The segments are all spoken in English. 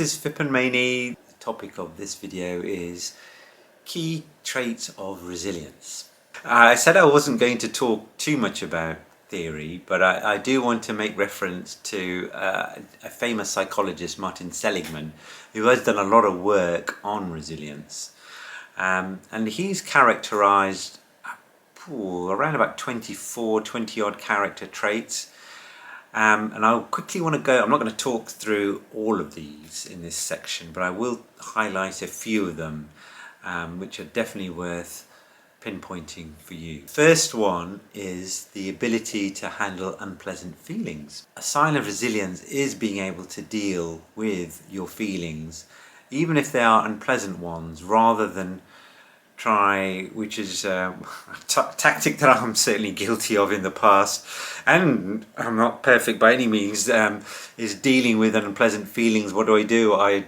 is Vipin Maini. The topic of this video is key traits of resilience. I said I wasn't going to talk too much about theory, but I do want to make reference to a famous psychologist, Martin Seligman, who has done a lot of work on resilience. And he's characterized around about 20 odd character traits. And I quickly want to go, I'm not going to talk through all of these in this section, but I will highlight a few of them, which are definitely worth pinpointing for you. First one is the ability to handle unpleasant feelings. A sign of resilience is being able to deal with your feelings, even if they are unpleasant ones, rather than try, which is a tactic that I'm certainly guilty of in the past, and I'm not perfect by any means, is dealing with unpleasant feelings. What do?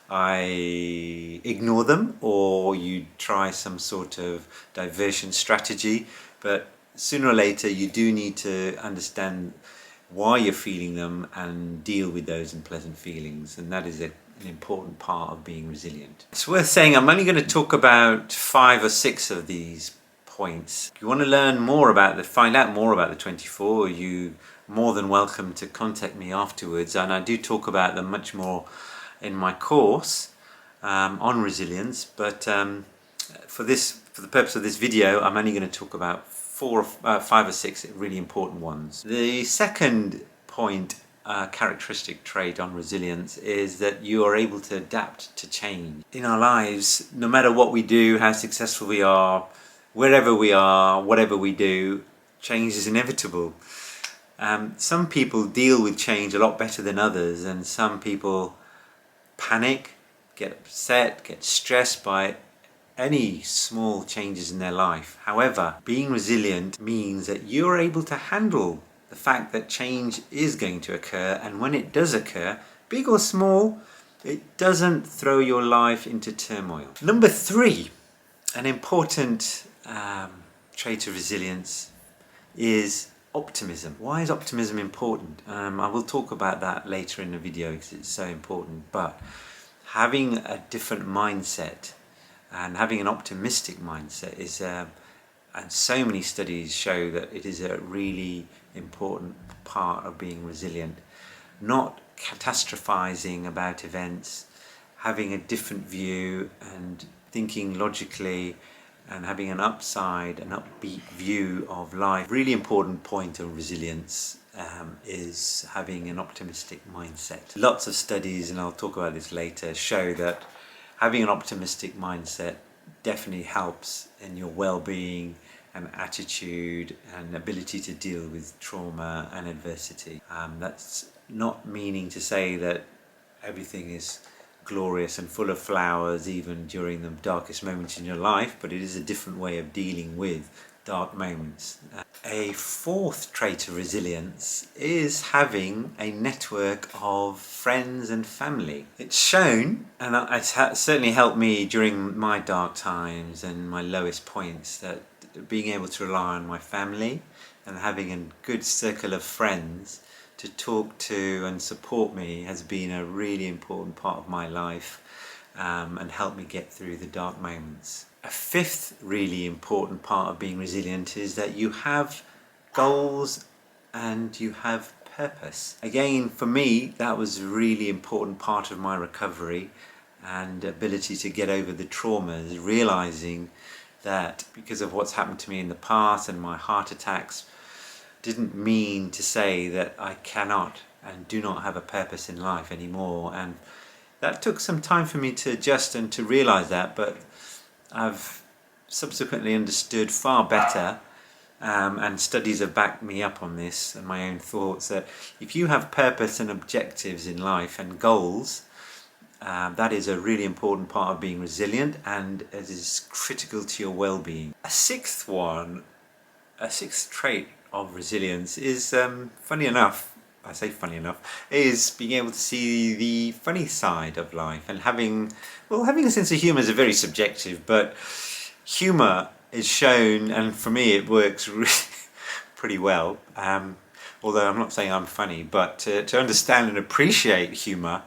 I ignore them, or you try some sort of diversion strategy, but sooner or later you do need to understand why you're feeling them and deal with those unpleasant feelings, and that is an important part of being resilient. It's worth saying I'm only going to talk about 5 or 6 of these points. If you want to learn more about find out more about the 24, you're more than welcome to contact me afterwards, and I do talk about them much more in my course on resilience, but for the purpose of this video, I'm only going to talk about 5 or 6 really important ones. The second point, characteristic trait on resilience, is that you are able to adapt to change. In our lives, no matter what we do, how successful we are, wherever we are, whatever we do, change is inevitable. Some people deal with change a lot better than others, and some people panic, get upset, get stressed by any small changes in their life. However, being resilient means that you're able to handle the fact that change is going to occur, and when it does occur, big or small, it doesn't throw your life into turmoil. Number 3, an important trait of resilience is optimism. Why is optimism important? I will talk about that later in the video because it's so important, but having a different mindset and having an optimistic mindset is, and so many studies show that it is a really important part of being resilient. Not catastrophizing about events, having a different view and thinking logically, and having an upbeat view of life. Really important point of resilience is having an optimistic mindset. Lots of studies, and I'll talk about this later, show that having an optimistic mindset definitely helps in your well-being and attitude and ability to deal with trauma and adversity. That's not meaning to say that everything is glorious and full of flowers even during the darkest moments in your life, but it is a different way of dealing with dark moments. A 4th trait of resilience is having a network of friends and family. It's shown, and it's certainly helped me during my dark times and my lowest points, that being able to rely on my family and having a good circle of friends to talk to and support me has been a really important part of my life, and helped me get through the dark moments. A 5th really important part of being resilient is that you have goals and you have purpose. Again, for me, that was a really important part of my recovery and ability to get over the traumas, realizing that because of what's happened to me in the past and my heart attacks, didn't mean to say that I cannot and do not have a purpose in life anymore. And that took some time for me to adjust and to realize that, but I've subsequently understood far better, and studies have backed me up on this and my own thoughts, that if you have purpose and objectives in life and goals, that is a really important part of being resilient, and it is critical to your well-being. A 6th trait of resilience is, funny enough, is being able to see the funny side of life, and having a sense of humour is very subjective, but humour is shown, and for me it works really pretty well, although I'm not saying I'm funny, but to understand and appreciate humour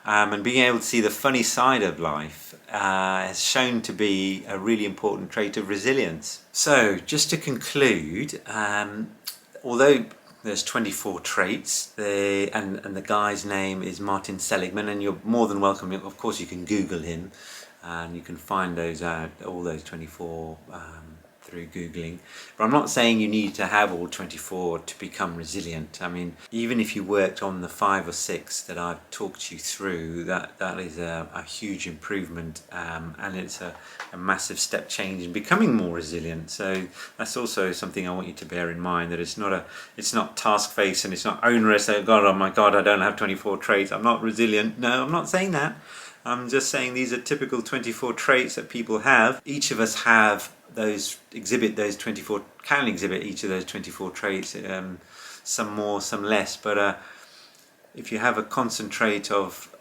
and being able to see the funny side of life has shown to be a really important trait of resilience. So just to conclude, although there's 24 traits, and the guy's name is Martin Seligman, and you're more than welcome, of course you can Google him and you can find those out, all those 24 through Googling. But I'm not saying you need to have all 24 to become resilient. I mean, even if you worked on the 5 or 6 that I've talked you through, that is a huge improvement, and it's a massive step change in becoming more resilient. So that's also something I want you to bear in mind, that it's not task-based and it's not onerous. Oh my God, I don't have 24 traits, I'm not resilient. No, I'm not saying that. I'm just saying these are typical 24 traits that people have. Each of us have exhibit those 24, can exhibit each of those 24 traits, some more, some less, but if you have a concentrate of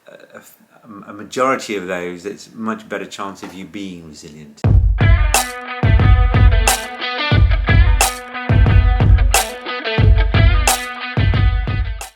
a majority of those, it's a much better chance of you being resilient.